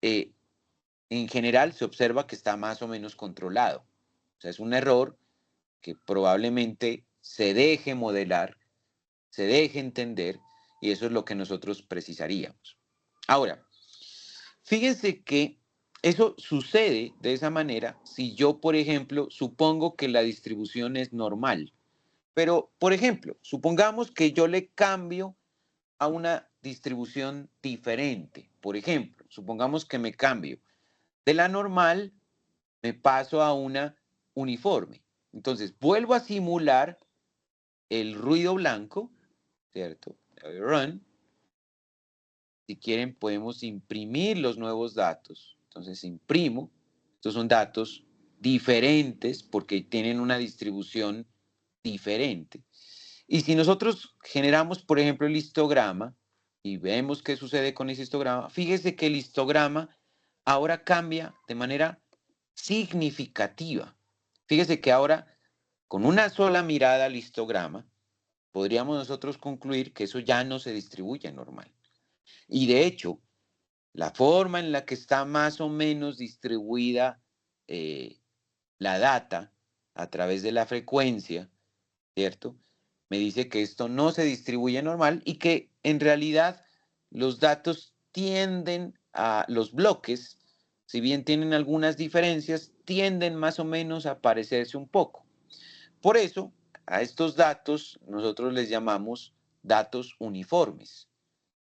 En general se observa que está más o menos controlado. O sea, es un error que probablemente se deje modelar, se deje entender, y eso es lo que nosotros precisaríamos. Ahora, fíjense que eso sucede de esa manera si yo, por ejemplo, supongo que la distribución es normal. Pero, por ejemplo, supongamos que yo le cambio a una distribución diferente. Por ejemplo, supongamos que me cambio de la normal, me paso a una uniforme. Entonces, vuelvo a simular el ruido blanco, ¿cierto? Run. Si quieren, podemos imprimir los nuevos datos. Entonces, imprimo. Estos son datos diferentes porque tienen una distribución diferente. Y si nosotros generamos, por ejemplo, el histograma y vemos qué sucede con ese histograma, fíjese que el histograma ahora cambia de manera significativa. Fíjese que ahora, con una sola mirada al histograma, podríamos nosotros concluir que eso ya no se distribuye normal. Y de hecho, la forma en la que está más o menos distribuida la data a través de la frecuencia, ¿cierto? Me dice que esto no se distribuye normal y que en realidad los datos tienden a los bloques, si bien tienen algunas diferencias, tienden más o menos a parecerse un poco. Por eso, a estos datos nosotros les llamamos datos uniformes.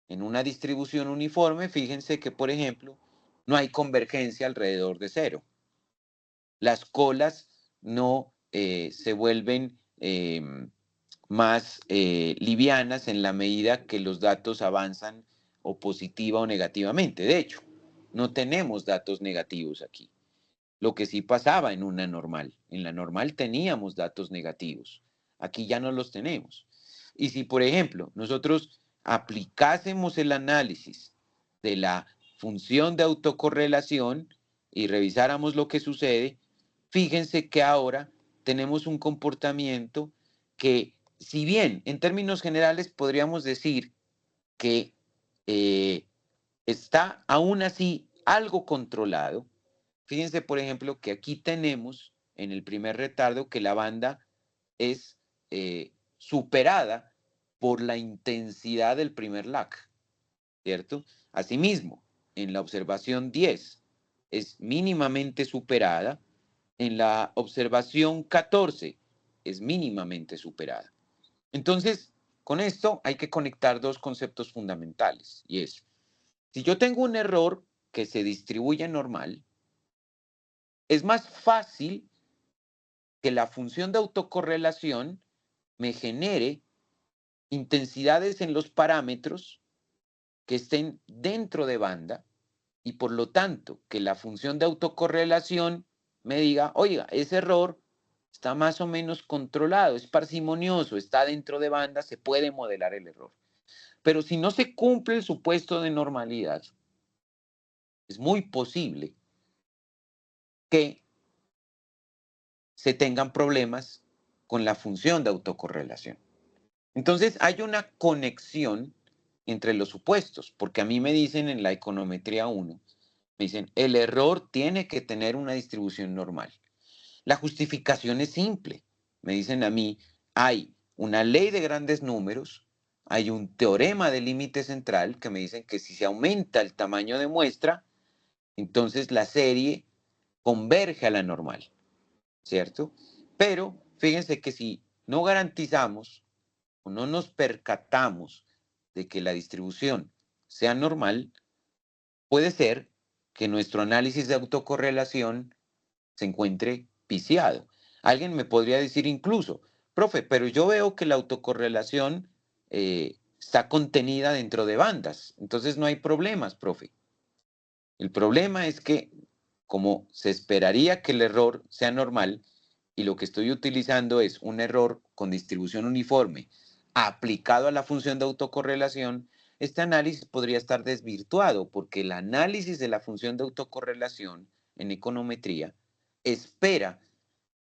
En una distribución uniforme, fíjense que, por ejemplo, no hay convergencia alrededor de cero. Las colas no se vuelven más livianas en la medida que los datos avanzan o positiva o negativamente. De hecho, no tenemos datos negativos aquí. Lo que sí pasaba en una normal. En la normal teníamos datos negativos. Aquí ya no los tenemos. Y si, por ejemplo, nosotros aplicásemos el análisis de la función de autocorrelación y revisáramos lo que sucede, fíjense que ahora tenemos un comportamiento que, si bien en términos generales podríamos decir que está aún así algo controlado. Fíjense, por ejemplo, que aquí tenemos en el primer retardo que la banda es superada por la intensidad del primer lag, ¿cierto? Asimismo, en la observación 10 es mínimamente superada, en la observación 14 es mínimamente superada. Entonces, con esto hay que conectar dos conceptos fundamentales, y es, si yo tengo un error que se distribuye normal, es más fácil que la función de autocorrelación me genere intensidades en los parámetros que estén dentro de banda, y por lo tanto que la función de autocorrelación me diga, oiga, ese error está más o menos controlado, es parsimonioso, está dentro de banda, se puede modelar el error. Pero si no se cumple el supuesto de normalidad, es muy posible que se tengan problemas con la función de autocorrelación. Entonces hay una conexión entre los supuestos, porque a mí me dicen en la econometría 1, me dicen, el error tiene que tener una distribución normal. La justificación es simple. Me dicen a mí, hay una ley de grandes números, hay un teorema de límite central que me dicen que si se aumenta el tamaño de muestra, entonces la serie converge a la normal, ¿cierto? Pero fíjense que si no garantizamos o no nos percatamos de que la distribución sea normal, puede ser que nuestro análisis de autocorrelación se encuentre viciado. Alguien me podría decir incluso, profe, pero yo veo que la autocorrelación está contenida dentro de bandas, entonces no hay problemas, profe. El problema es que, como se esperaría que el error sea normal, y lo que estoy utilizando es un error con distribución uniforme aplicado a la función de autocorrelación, este análisis podría estar desvirtuado porque el análisis de la función de autocorrelación en econometría espera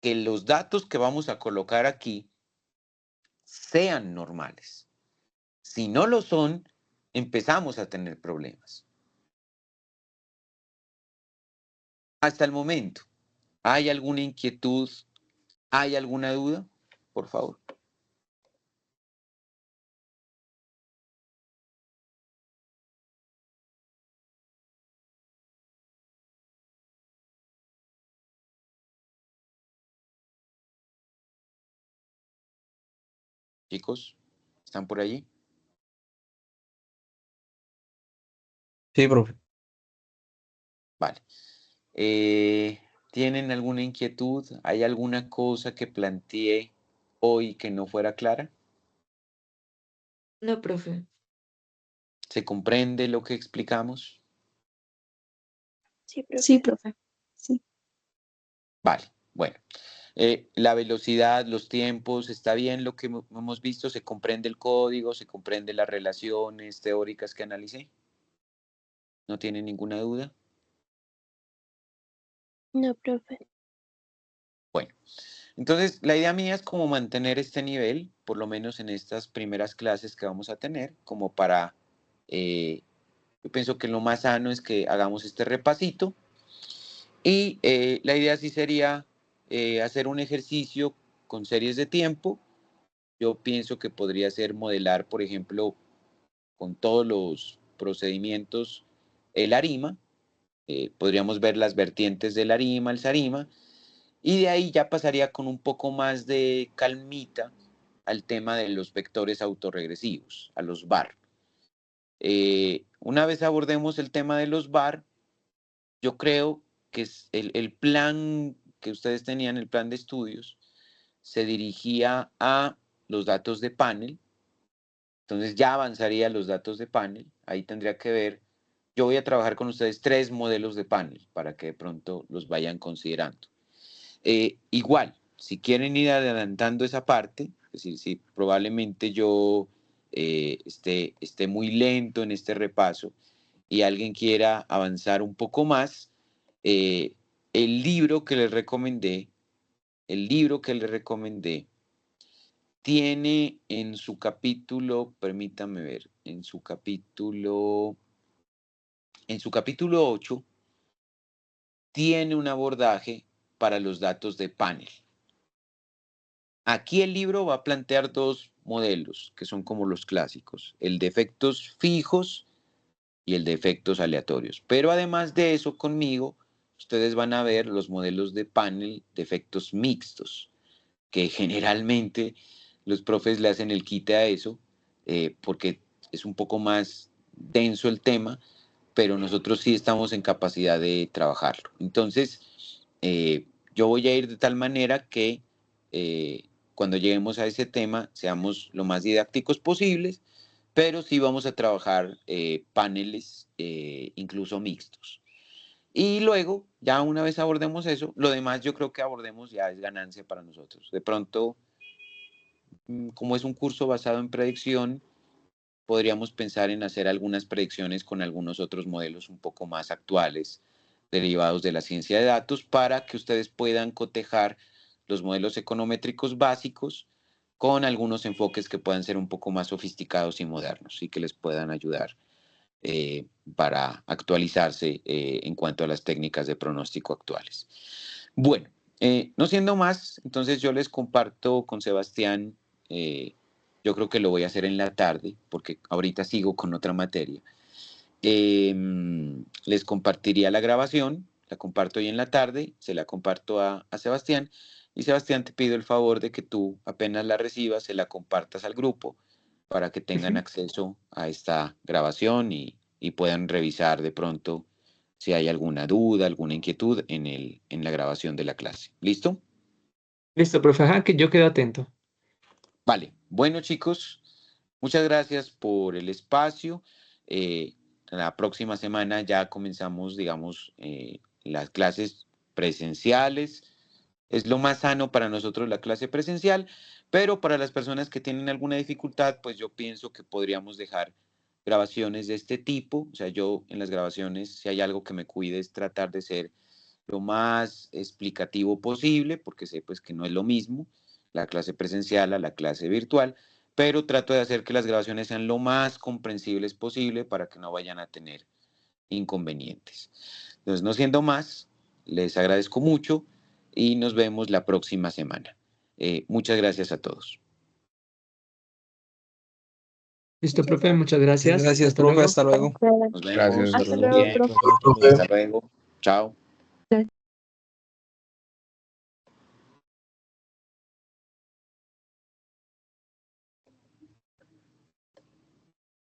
que los datos que vamos a colocar aquí sean normales. Si no lo son, empezamos a tener problemas. Hasta el momento, ¿hay alguna inquietud? ¿Hay alguna duda? Por favor. Chicos, ¿están por allí? Sí, profe. Vale. ¿Tienen alguna inquietud? ¿Hay alguna cosa que planteé hoy que no fuera clara? No, profe. ¿Se comprende lo que explicamos? Sí, profe. Sí, profe. Sí. Vale, bueno. La velocidad, los tiempos, ¿está bien lo que hemos visto? ¿Se comprende el código? ¿Se comprende las relaciones teóricas que analicé? ¿No tienen ninguna duda? No, profe. Bueno, entonces la idea mía es como mantener este nivel, por lo menos en estas primeras clases que vamos a tener, como para, yo pienso que lo más sano es que hagamos este repasito y la idea sí sería hacer un ejercicio con series de tiempo. Yo pienso que podría ser modelar, por ejemplo, con todos los procedimientos, el ARIMA. Podríamos ver las vertientes del ARIMA, el SARIMA, y de ahí ya pasaría con un poco más de calmita al tema de los vectores autorregresivos, a los VAR. Una vez abordemos el tema de los VAR, yo creo que es el plan que ustedes tenían, el plan de estudios, se dirigía a los datos de panel. Entonces ya avanzaría los datos de panel. Ahí tendría que ver, yo voy a trabajar con ustedes 3 modelos de panel para que de pronto los vayan considerando. Igual, si quieren ir adelantando esa parte, es decir, si probablemente yo esté muy lento en este repaso y alguien quiera avanzar un poco más, el libro que les recomendé, tiene en su capítulo, permítame ver, en su capítulo 8, tiene un abordaje para los datos de panel. Aquí el libro va a plantear 2 modelos, que son como los clásicos, el de efectos fijos y el de efectos aleatorios. Pero además de eso, conmigo, ustedes van a ver los modelos de panel de efectos mixtos, que generalmente los profes le hacen el quite a eso, porque es un poco más denso el tema, pero nosotros sí estamos en capacidad de trabajarlo. Entonces, yo voy a ir de tal manera que cuando lleguemos a ese tema seamos lo más didácticos posibles, pero sí vamos a trabajar paneles incluso mixtos. Y luego, ya una vez abordemos eso, lo demás yo creo que abordemos ya es ganancia para nosotros. De pronto, como es un curso basado en predicción, podríamos pensar en hacer algunas predicciones con algunos otros modelos un poco más actuales, derivados de la ciencia de datos, para que ustedes puedan cotejar los modelos econométricos básicos con algunos enfoques que puedan ser un poco más sofisticados y modernos y que les puedan ayudar para actualizarse en cuanto a las técnicas de pronóstico actuales. Bueno, no siendo más, entonces yo les comparto con Sebastián, yo creo que lo voy a hacer en la tarde, porque ahorita sigo con otra materia. Les compartiría la grabación, la comparto hoy en la tarde, se la comparto a Sebastián, y Sebastián, te pido el favor de que tú apenas la recibas, se la compartas al grupo para que tengan acceso a esta grabación y puedan revisar de pronto si hay alguna duda, alguna inquietud en la grabación de la clase. ¿Listo? Listo, profe. Ajá, que yo quedo atento. Vale. Bueno, chicos, muchas gracias por el espacio. La próxima semana ya comenzamos, digamos, las clases presenciales. Es lo más sano para nosotros la clase presencial, pero para las personas que tienen alguna dificultad, pues yo pienso que podríamos dejar grabaciones de este tipo. O sea, yo en las grabaciones, si hay algo que me cuide, es tratar de ser lo más explicativo posible, porque sé pues que no es lo mismo la clase presencial a la clase virtual, pero trato de hacer que las grabaciones sean lo más comprensibles posible para que no vayan a tener inconvenientes. Entonces, no siendo más, les agradezco mucho y nos vemos la próxima semana. Muchas gracias a todos. Listo, profe. Muchas gracias. Gracias, Hasta profe. luego. Hasta luego. Nos vemos. Gracias, Hasta hasta luego, Bien. profe. Hasta luego. Chao.